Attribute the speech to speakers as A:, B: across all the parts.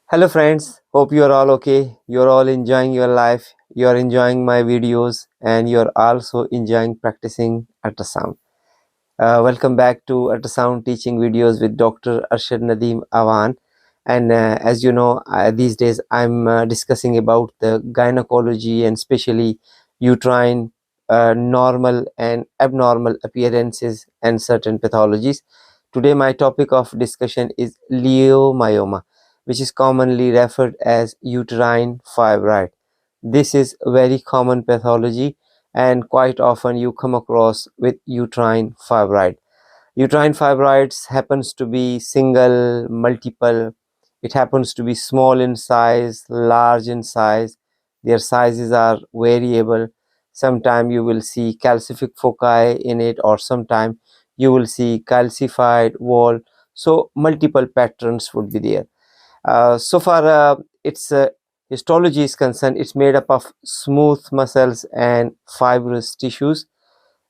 A: Hello friends, hope you are all okay. You're all enjoying your life. You're enjoying my videos and you're also enjoying practicing ultrasound. Welcome back to ultrasound teaching videos with Dr. Arshad Nadeem Awan. And as you know, these days I'm discussing about the gynecology and especially uterine normal and abnormal appearances and certain pathologies. Today my topic of discussion is leiomyoma, which is commonly referred as uterine fibroid. This is a very common pathology and quite often you come across with uterine fibroid. Uterine fibroids happens to be single, multiple. It happens to be small in size, large in size. Their sizes are variable. Sometimes you will see calcific foci in it, or sometimes you will see calcified wall. So multiple patterns would be there. So far its histology is concerned, it's made up of smooth muscles and fibrous tissues.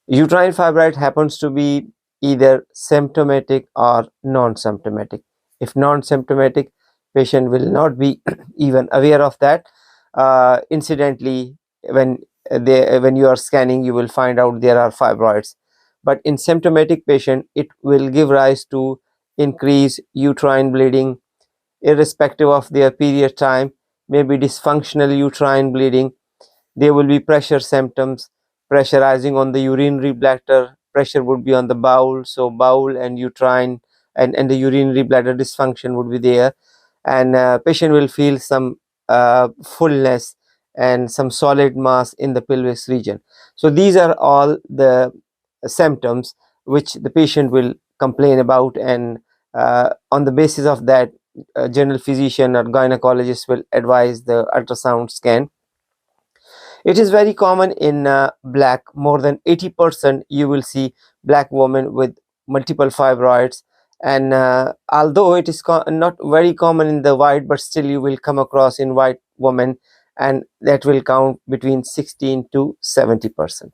A: Uterine fibroid happens to be either symptomatic or non-symptomatic. If non-symptomatic, patient will not be even aware of that. Incidentally, when you are scanning, you will find out there are fibroids. But in symptomatic patient, it will give rise to increased uterine bleeding, irrespective of their period time, maybe dysfunctional uterine bleeding. There will be pressure symptoms, pressurizing on the urinary bladder. Pressure would be on the bowel, so bowel and uterine and the urinary bladder dysfunction would be there, and patient will feel some fullness and some solid mass in the pelvis region. So these are all the symptoms which the patient will complain about, and on the basis of that, general physician or gynecologist will advise the ultrasound scan. It is very common in black. More than 80% you will see black women with multiple fibroids, and although it is not very common in the white, but still you will come across in white women, and that will count between 16 to 70%.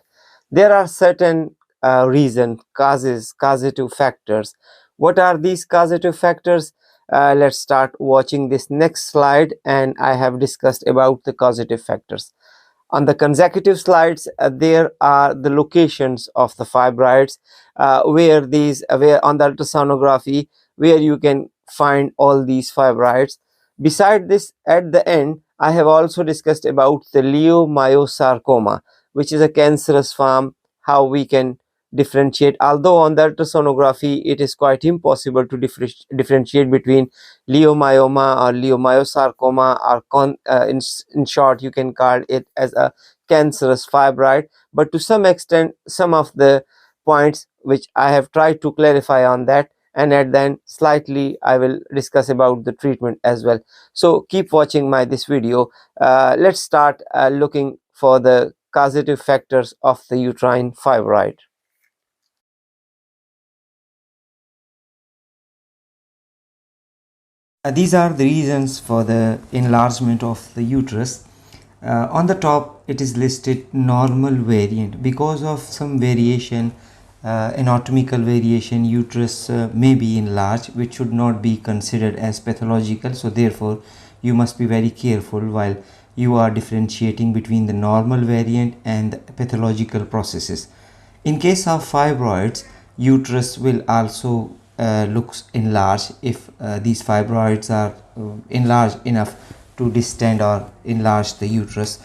A: There are certain reasons, causative factors. What are these causative factors? Let's start watching this next slide, and I have discussed about the causative factors. On the consecutive slides, there are the locations of the fibroids, where on the ultrasonography, where you can find all these fibroids. Beside this, at the end, I have also discussed about the leiomyosarcoma, which is a cancerous form, how we can differentiate. Although on the ultrasonography, it is quite impossible to differentiate between leiomyoma or leiomyosarcoma, or in short you can call it as a cancerous fibroid. But to some extent, some of the points which I have tried to clarify on that, and at the end slightly I will discuss about the treatment as well. So keep watching this video. Let's start looking for the causative factors of the uterine fibroid. These are the reasons for the enlargement of the uterus. On the top, it is listed normal variant. Because of some variation, anatomical variation, uterus may be enlarged, which should not be considered as pathological. So therefore, you must be very careful while you are differentiating between the normal variant and the pathological processes. In case of fibroids, uterus will also looks enlarged if these fibroids are enlarged enough to distend or enlarge the uterus.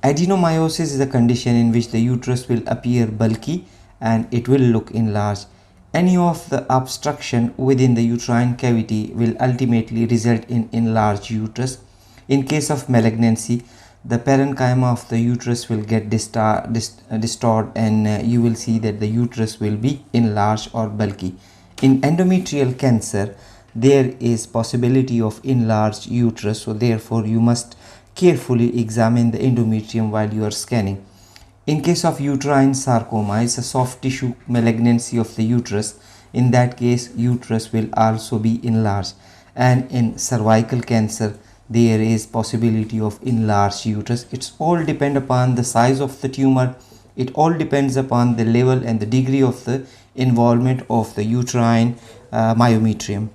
A: Adenomyosis is a condition in which the uterus will appear bulky and it will look enlarged. Any of the obstruction within the uterine cavity will ultimately result in enlarged uterus. In case of malignancy, the parenchyma of the uterus will get distorted, and you will see that the uterus will be enlarged or bulky. In endometrial cancer, there is possibility of enlarged uterus, so therefore you must carefully examine the endometrium while you are scanning. In case of uterine sarcoma, it's a soft tissue malignancy of the uterus. In that case, uterus will also be enlarged. And in cervical cancer, there is possibility of enlarged uterus. It's all depend upon the size of the tumor. It all depends upon the level and the degree of the involvement of the uterine myometrium.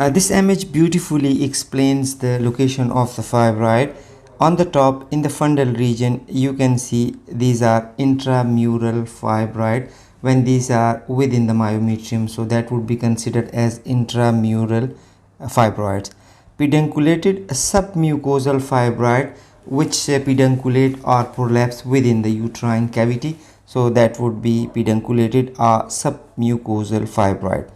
A: This image beautifully explains the location of the fibroid. On the top, in the fundal region, you can see these are intramural fibroid when these are within the myometrium, so that would be considered as intramural fibroids. Pedunculated submucosal fibroid which pedunculate or prolapse within the uterine cavity, so that would be pedunculated or submucosal fibroid.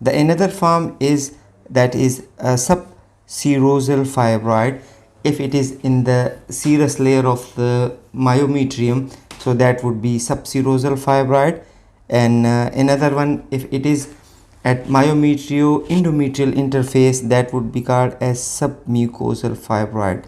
A: The another form is that is a subserosal fibroid. If it is in the serous layer of the myometrium, so that would be subserosal fibroid. And another one, if it is at myometrio-endometrial interface, that would be called as submucosal fibroid.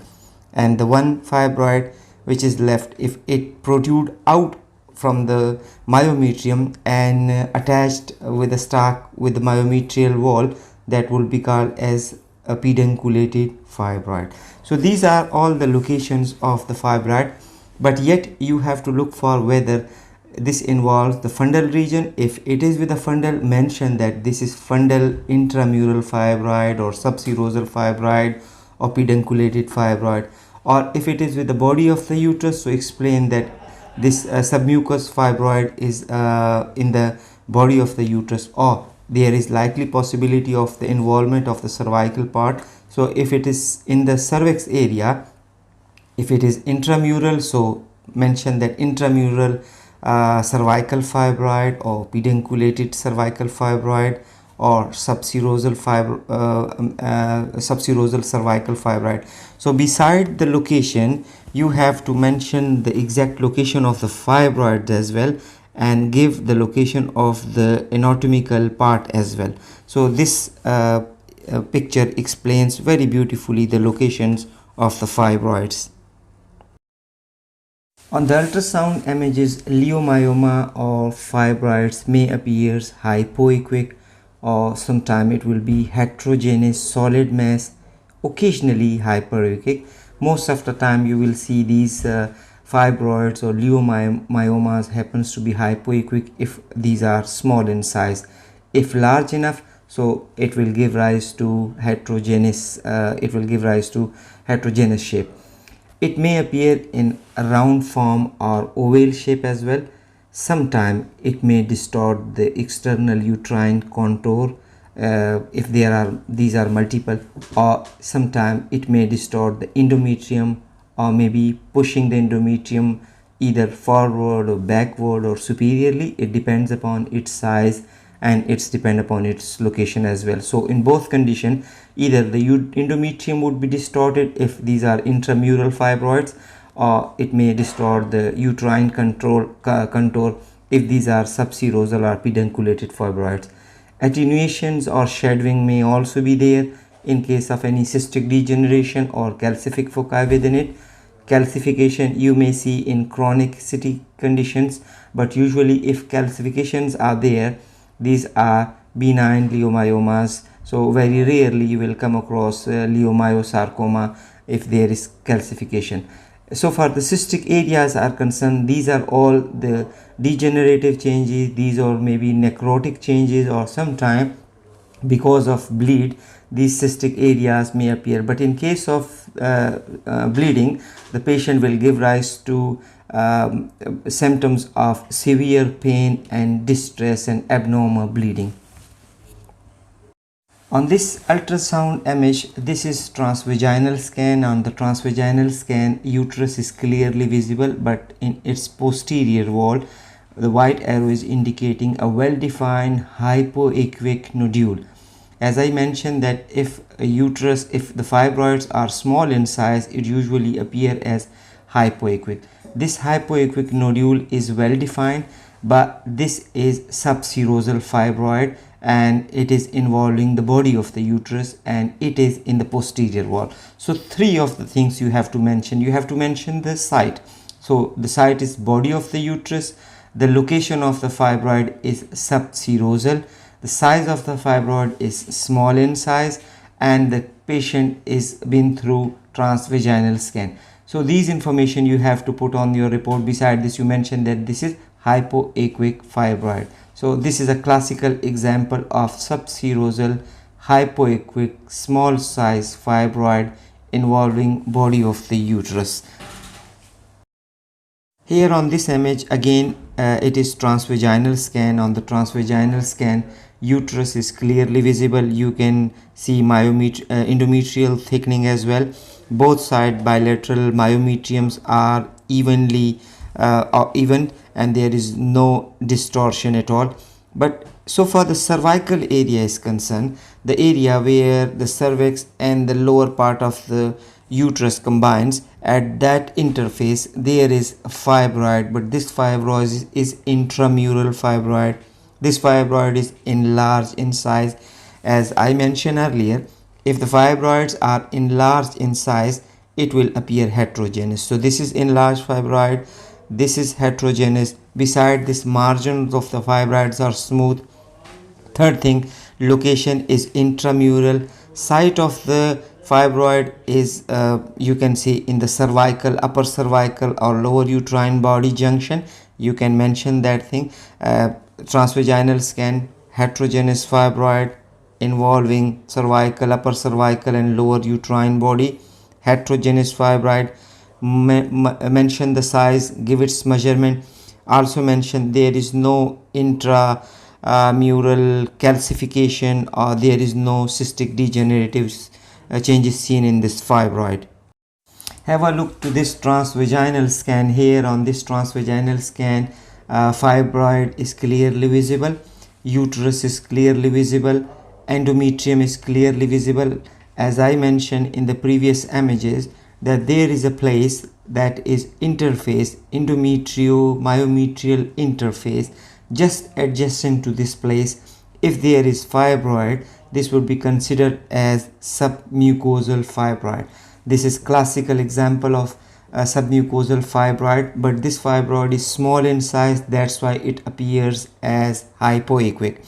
A: And the one fibroid which is left, if it protrude out from the myometrium and attached with a stalk with the myometrial wall, that will be called as a pedunculated fibroid. So these are all the locations of the fibroid, but yet you have to look for whether this involves the fundal region. If it is with a fundal, mention that this is fundal intramural fibroid or subserosal fibroid or pedunculated fibroid. Or if it is with the body of the uterus, so explain that this submucous fibroid is in the body of the uterus, or there is likely possibility of the involvement of the cervical part. So if it is in the cervix area, if it is intramural, so mention that intramural cervical fibroid or pedunculated cervical fibroid or subserosal cervical fibroid. So beside the location, you have to mention the exact location of the fibroid as well, and give the location of the anatomical part as well. So this picture explains very beautifully the locations of the fibroids. On the ultrasound images, leiomyoma or fibroids may appear hypoequic, or sometime it will be heterogeneous solid mass, occasionally hyperequic. Most of the time you will see these fibroids or leiomyomas happens to be hypoequic if these are small in size. If large enough, so it will give rise to heterogeneous shape. It may appear in a round form or oval shape as well. Sometimes it may distort the external uterine contour if these are multiple, or sometimes it may distort the endometrium, or maybe pushing the endometrium either forward or backward or superiorly. It depends upon its size and it's depend upon its location as well. So in both conditions, either the endometrium would be distorted if these are intramural fibroids, or it may distort the uterine contour if these are subserosal or pedunculated fibroids. Attenuations or shadowing may also be there in case of any cystic degeneration or calcific foci within it. Calcification you may see in chronic cystic conditions, but usually if calcifications are there, these are benign leiomyomas. So very rarely you will come across leiomyosarcoma if there is calcification. So far the cystic areas are concerned, these are all the degenerative changes, these are maybe necrotic changes, or sometime because of bleed these cystic areas may appear. But in case of bleeding, the patient will give rise to symptoms of severe pain and distress and abnormal bleeding. On this ultrasound image, this is transvaginal scan. On the transvaginal scan, uterus is clearly visible, but in its posterior wall, the white arrow is indicating a well-defined hypoequic nodule. As I mentioned that if the fibroids are small in size, it usually appear as hypoequic. This hypoequic nodule is well defined, but this is subserosal fibroid and it is involving the body of the uterus and it is in the posterior wall. So three of the things you have to mention. You have to mention the site. So the site is body of the uterus. The location of the fibroid is subserosal. The size of the fibroid is small in size, and the patient is been through transvaginal scan. So these information you have to put on your report. Beside this, you mention that this is hypoequic fibroid. So this is a classical example of subserosal hypoequic small size fibroid involving body of the uterus. Here on this image again it is transvaginal scan. On the transvaginal scan, uterus is clearly visible. You can see endometrial thickening as well. Both side bilateral myometriums are evenly even, and there is no distortion at all. But so far the cervical area is concerned, the area where the cervix and the lower part of the uterus combines, at that interface there is a fibroid, but this fibroid is intramural fibroid. This fibroid is enlarged in size. As I mentioned earlier, if the fibroids are enlarged in size, it will appear heterogeneous. So this is enlarged fibroid, this is heterogeneous. Beside this, margins of the fibroids are smooth. Third thing, location is intramural. Site of the fibroid is you can see in the cervical, upper cervical or lower uterine body junction. You can mention that thing. Transvaginal scan, heterogeneous fibroid involving cervical, upper cervical and lower uterine body. Heterogeneous fibroid, mention the size, give its measurement. Also mention there is no intramural calcification, or there is no cystic degenerative changes seen in this fibroid. Have a look to this transvaginal scan. Here on this transvaginal scan, fibroid is clearly visible, uterus is clearly visible, endometrium is clearly visible. As I mentioned in the previous images, that there is a place that is interface, endometrio-myometrial interface, just adjacent to this place. If there is fibroid, this would be considered as submucosal fibroid. This is classical example of a submucosal fibroid, but this fibroid is small in size, that's why it appears as hypoequic.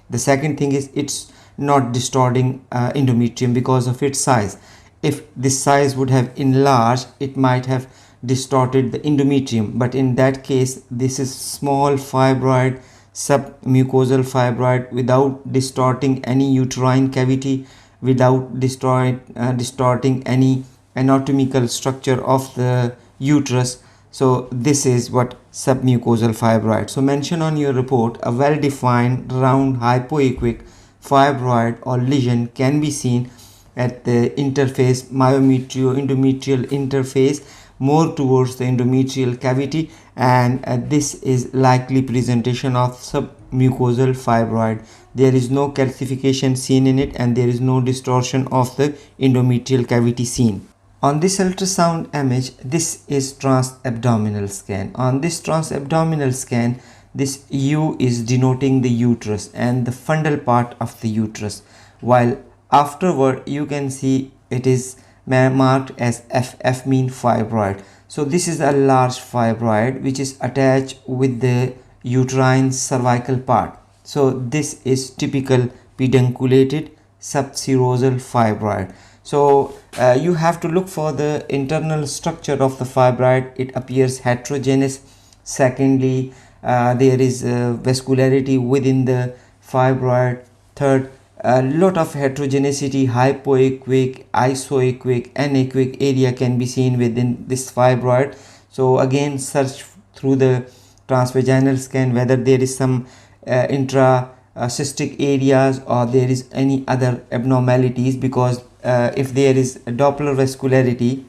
A: The second thing is it's not distorting endometrium because of its size. If this size would have enlarged, it might have distorted the endometrium, but in that case this is small fibroid, submucosal fibroid, without distorting any uterine cavity, without distorting any anatomical structure of the uterus. So this is what submucosal fibroid. So mention on your report a well-defined round hypoequic fibroid or lesion can be seen at the interface, myometrio-endometrial interface, more towards the endometrial cavity, and this is likely presentation of submucosal fibroid. There is no calcification seen in it, and there is no distortion of the endometrial cavity seen. On this ultrasound image, this is transabdominal scan. On this transabdominal scan, this U is denoting the uterus and the fundal part of the uterus, while afterward you can see it is marked as FF mean fibroid. So this is a large fibroid which is attached with the uterine cervical part. So this is typical pedunculated subserosal fibroid. So you have to look for the internal structure of the fibroid. It appears heterogeneous. Secondly, there is vascularity within the fibroid. Third, a lot of heterogeneity, hypoequic, isoequic, anequic area can be seen within this fibroid. So again, search through the transvaginal scan whether there is some intracystic areas or there is any other abnormalities, because if there is a Doppler vascularity,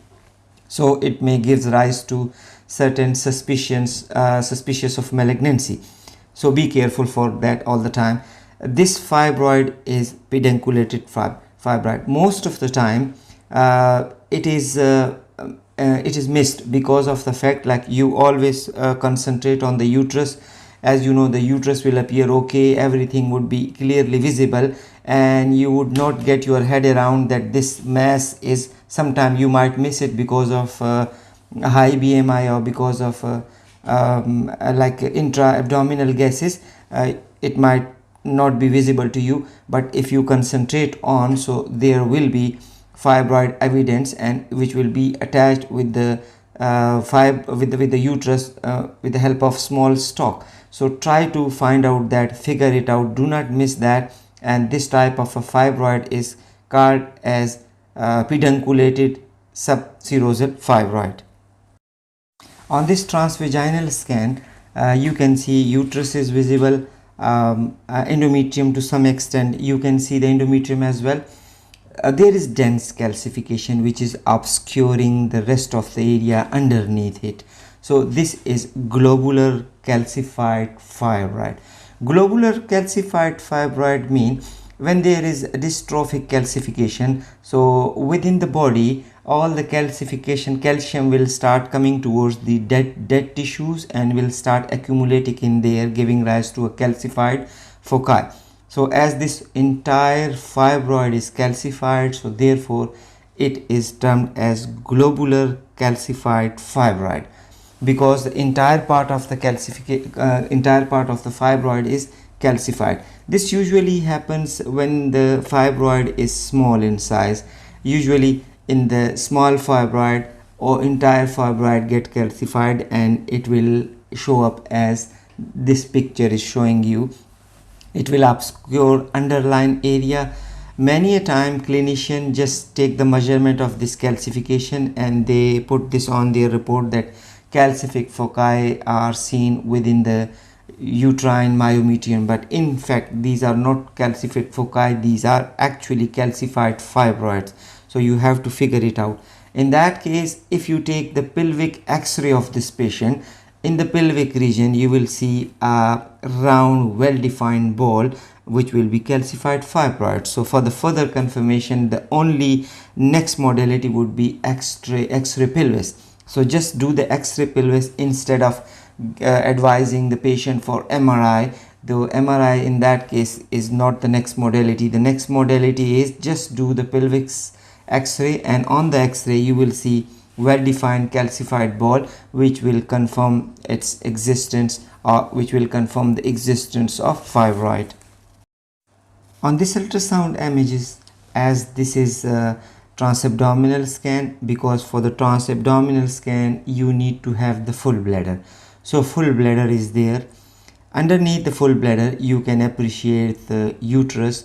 A: so it may give rise to certain suspicious of malignancy. So be careful for that all the time. This fibroid is pedunculated fibroid. Most of the time it is missed because of the fact, like, you always concentrate on the uterus. As you know, the uterus will appear okay, everything would be clearly visible, and you would not get your head around that this mass is, sometime you might miss it because of high BMI or because of like intra-abdominal gases. It might not be visible to you, but if you concentrate on, so there will be fibroid evidence, and which will be attached with the with the uterus with the help of small stalk. So try to find out that, figure it out, do not miss that, and this type of a fibroid is called as pedunculated subserosal fibroid. On this transvaginal scan, you can see uterus is visible, endometrium to some extent, you can see the endometrium as well. There is dense calcification which is obscuring the rest of the area underneath it. So this is globular calcified fibroid. Globular calcified fibroid means when there is dystrophic calcification, so within the body all the calcium will start coming towards the dead tissues and will start accumulating in there, giving rise to a calcified foci. So as this entire fibroid is calcified, so therefore it is termed as globular calcified fibroid, because the entire part of the fibroid is calcified. This usually happens when the fibroid is small in size. Usually in the small fibroid or entire fibroid get calcified, and it will show up as this picture is showing you. It will obscure underlying area. Many a time clinician just take the measurement of this calcification and they put this on their report that calcific foci are seen within the uterine myometrium, but in fact these are not calcific foci, these are actually calcified fibroids. So you have to figure it out. In that case, if you take the pelvic x-ray of this patient, in the pelvic region you will see a round well-defined ball which will be calcified fibroid. So for the further confirmation, the only next modality would be x-ray pelvis. So just do the x-ray pelvis instead of advising the patient for MRI. Though MRI in that case is not the next modality. The next modality is just do the pelvic x-ray, and on the x-ray you will see well-defined calcified ball which will confirm its existence, or which will confirm the existence of fibroid. On this ultrasound images, as this is a transabdominal scan, because for the transabdominal scan you need to have the full bladder. So full bladder is there. Underneath the full bladder you can appreciate the uterus.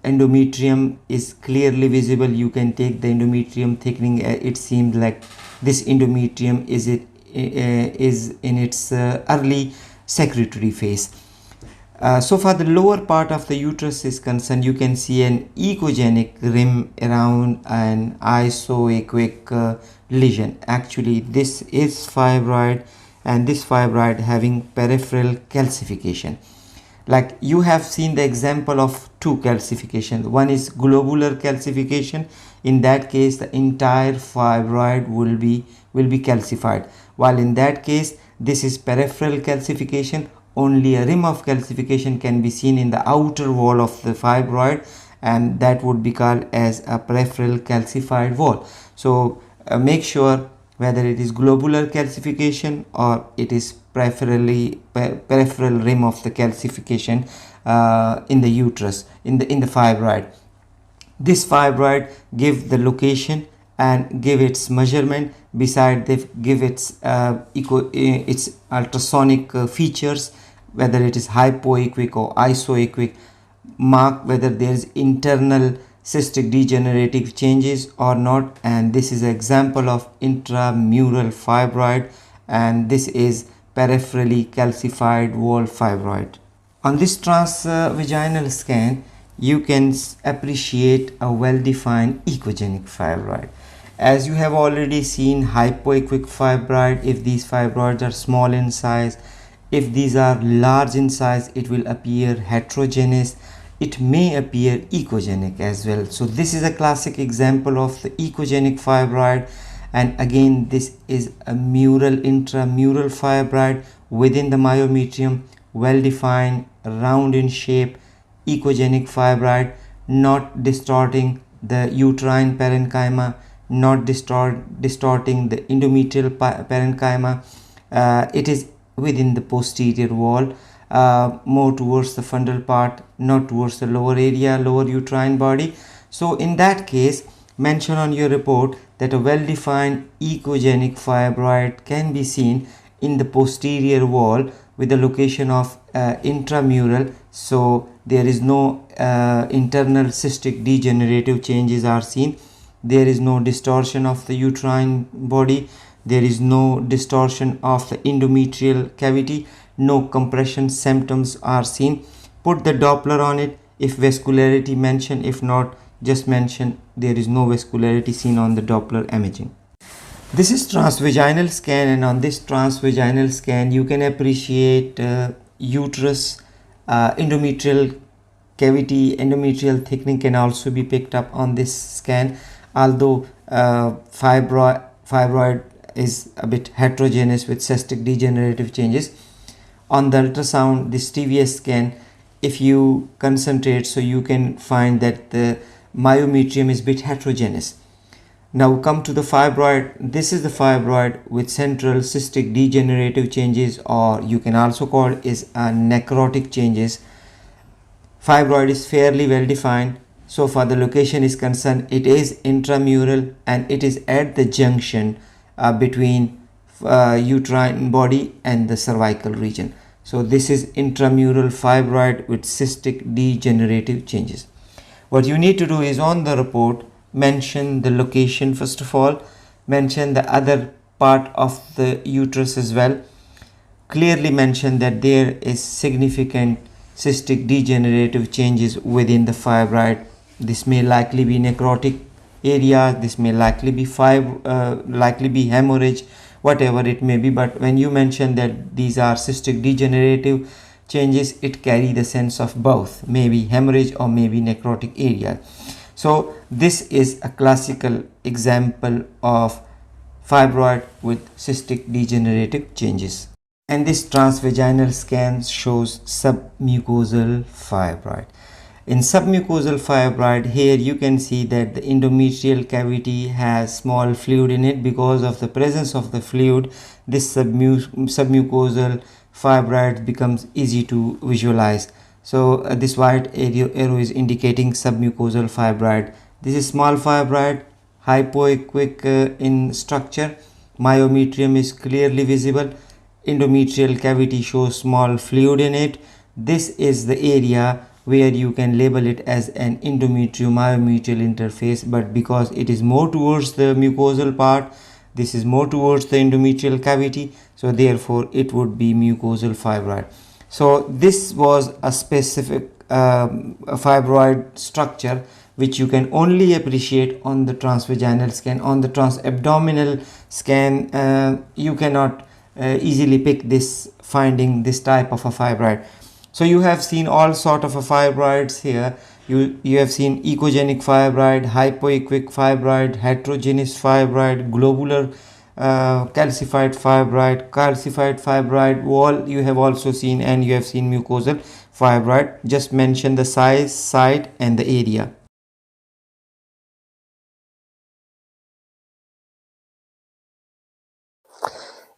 A: Endometrium is clearly visible. You can take the endometrium thickening. It seems like this endometrium is in its early secretory phase. So far the lower part of the uterus is concerned, you can see an echogenic rim around an isoechoic lesion. Actually this is fibroid, and this fibroid having peripheral calcification. Like you have seen the example of two calcifications. One is globular calcification. In that case the entire fibroid will be calcified, while in that case this is peripheral calcification. Only a rim of calcification can be seen in the outer wall of the fibroid, and that would be called as a peripheral calcified wall. So make sure whether it is globular calcification or it is peripheral rim of the calcification in the uterus, in the fibroid. This fibroid give the location and give its measurement. Beside they give its ultrasonic features, whether it is hypoechoic or isoechoic, mark whether there is internal cystic degenerative changes or not. And this is an example of intramural fibroid, and this is peripherally calcified wall fibroid. On this transvaginal scan you can appreciate a well-defined echogenic fibroid. As you have already seen hypoechoic fibroid, if these fibroids are small in size, if these are large in size, it will appear heterogeneous. It may appear echogenic as well. So this is a classic example of the echogenic fibroid, and again this is a intramural fibroid within the myometrium, well defined, round in shape, echogenic fibroid, not distorting the uterine parenchyma, not distorting the endometrial parenchyma. It is within the posterior wall, more towards the fundal part, not towards the lower uterine body. So in that case, mention on your report that a well-defined echogenic fibroid can be seen in the posterior wall with the location of intramural, so there is no internal cystic degenerative changes are seen. There is no distortion of the uterine body. There is no distortion of the endometrial cavity. No compression symptoms are seen. Put the Doppler on it. If vascularity, mention. If not, just mention there is no vascularity seen on the Doppler imaging. This is transvaginal scan, and on this transvaginal scan you can appreciate uterus, endometrial cavity, endometrial thickening can also be picked up on this scan, although fibroid is a bit heterogeneous with cystic degenerative changes. On the ultrasound, this TVS scan, if you concentrate, so you can find that the myometrium is a bit heterogeneous. Now come to the fibroid. This is the fibroid with central cystic degenerative changes, or you can also call it is necrotic changes. Fibroid is fairly well defined. So far the location is concerned, it is intramural and it is at the junction between uterine body and the cervical region. So this is intramural fibroid with cystic degenerative changes. What you need to do is, on the report, mention the location first of all, mention the other part of the uterus as well, clearly mention that there is significant cystic degenerative changes within the fibroid. This may likely be necrotic area, this may likely be hemorrhage, whatever it may be, but when you mention that these are cystic degenerative changes, it carry the sense of both, maybe hemorrhage or maybe necrotic area. So this is a classical example of fibroid with cystic degenerative changes. And this transvaginal scan shows submucosal fibroid. In submucosal fibroid, here you can see that the endometrial cavity has small fluid in it. Because of the presence of the fluid, this submucosal fibroid becomes easy to visualize. So this white arrow is indicating submucosal fibroid. This is small fibroid, hypoechoic in structure. Myometrium is clearly visible. Endometrial cavity shows small fluid in it. This is the area where you can label it as an endometrio-myometrial interface, but because it is more towards the mucosal part, this is more towards the endometrial cavity, so therefore it would be mucosal fibroid. So this was a specific fibroid structure which you can only appreciate on the transvaginal scan. On the transabdominal scan, you cannot easily pick this finding, this type of a fibroid. So you have seen all sort of fibroids here. You have seen echogenic fibroid, hypoechoic fibroid, heterogeneous fibroid, globular calcified fibroid wall you have also seen, and you have seen mucosal fibroid. Just mention the size, site and the area.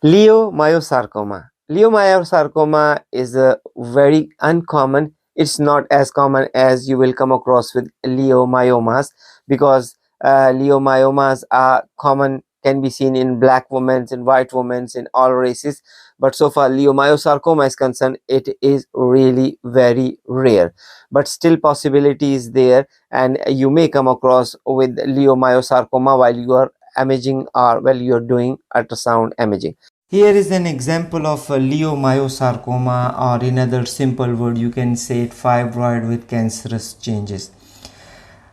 A: Leiomyosarcoma. Leiomyosarcoma is a very uncommon. It's not as common as you will come across with leiomyomas, because leiomyomas are common, can be seen in black women, in white women, in all races. But so far leiomyosarcoma is concerned, it is really very rare, but still possibility is there, and you may come across with leiomyosarcoma while you are imaging or while you are doing ultrasound imaging. Here is an example of a leiomyosarcoma, or in other simple word you can say it, fibroid with cancerous changes.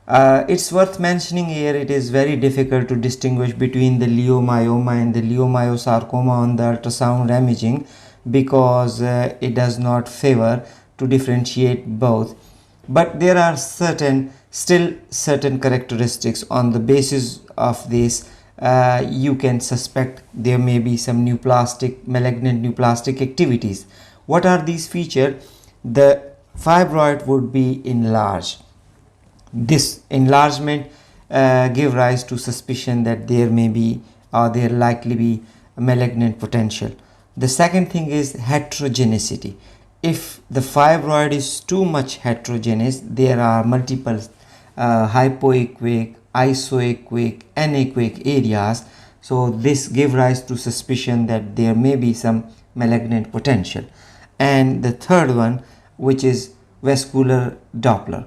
A: It's worth mentioning here, it is very difficult to distinguish between the leiomyoma and the leiomyosarcoma on the ultrasound imaging, because it does not favor to differentiate both. But there are still certain characteristics on the basis of this. You can suspect there may be some malignant neoplastic activities. What are these features? The fibroid would be enlarged. This enlargement give rise to suspicion that there may be, or there likely be, malignant potential. The second thing is heterogeneity. If the fibroid is too much heterogeneous, there are multiple hypoechoic, isoechoic, anechoic areas, so this give rise to suspicion that there may be some malignant potential. and the third one, which is vascular Doppler.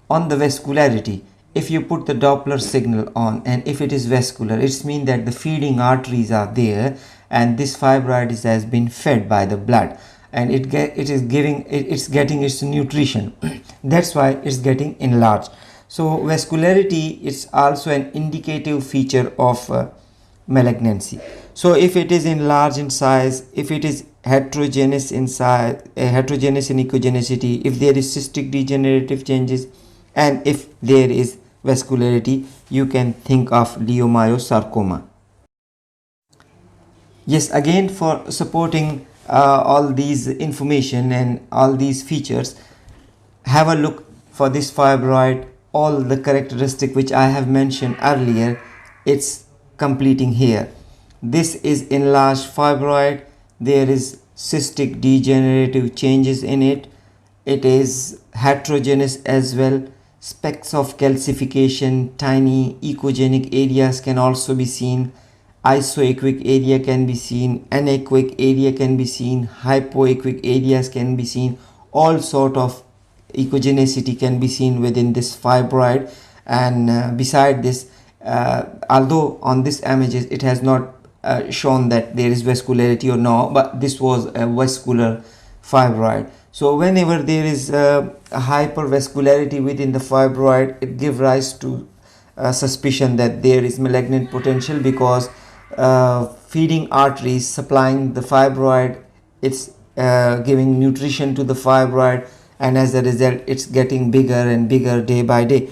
A: On the vascularity, if you put the Doppler signal on and if it is vascular, it means that the feeding arteries are there and this fibroid has been fed by the blood, and it's getting its nutrition. That's why it's getting enlarged. So vascularity is also an indicative feature of malignancy. So if it is enlarged in size, if it is heterogeneous in size, heterogeneous in echogenicity, if there is cystic degenerative changes, and if there is vascularity, you can think of leiomyosarcoma. Yes, again, for supporting all these information and all these features, have a look for this fibroid. All the characteristic which I have mentioned earlier, it's completing here. This is enlarged fibroid. There is cystic degenerative changes in it. It is heterogeneous as well. Specks of calcification, tiny echogenic areas can also be seen. Isoechoic area can be seen, anechoic area can be seen, hypoechoic areas can be seen. All sort of echogenicity can be seen within this fibroid. And beside this, although on this images it has not shown that there is vascularity or no, but this was a vascular fibroid. So whenever there is a hypervascularity within the fibroid, it gives rise to suspicion that there is malignant potential, because feeding arteries supplying the fibroid, it's giving nutrition to the fibroid, and as a result it's getting bigger and bigger day by day.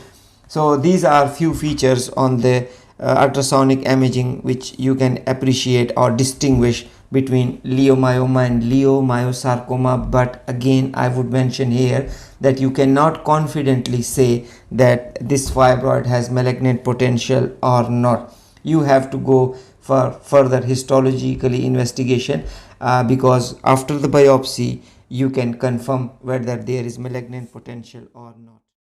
A: So these are few features on the ultrasonic imaging which you can appreciate or distinguish between leiomyoma and leiomyosarcoma. But again, I would mention here that you cannot confidently say that this fibroid has malignant potential or not. You have to go for further histologically investigation, because after the biopsy you can confirm whether there is malignant potential or not.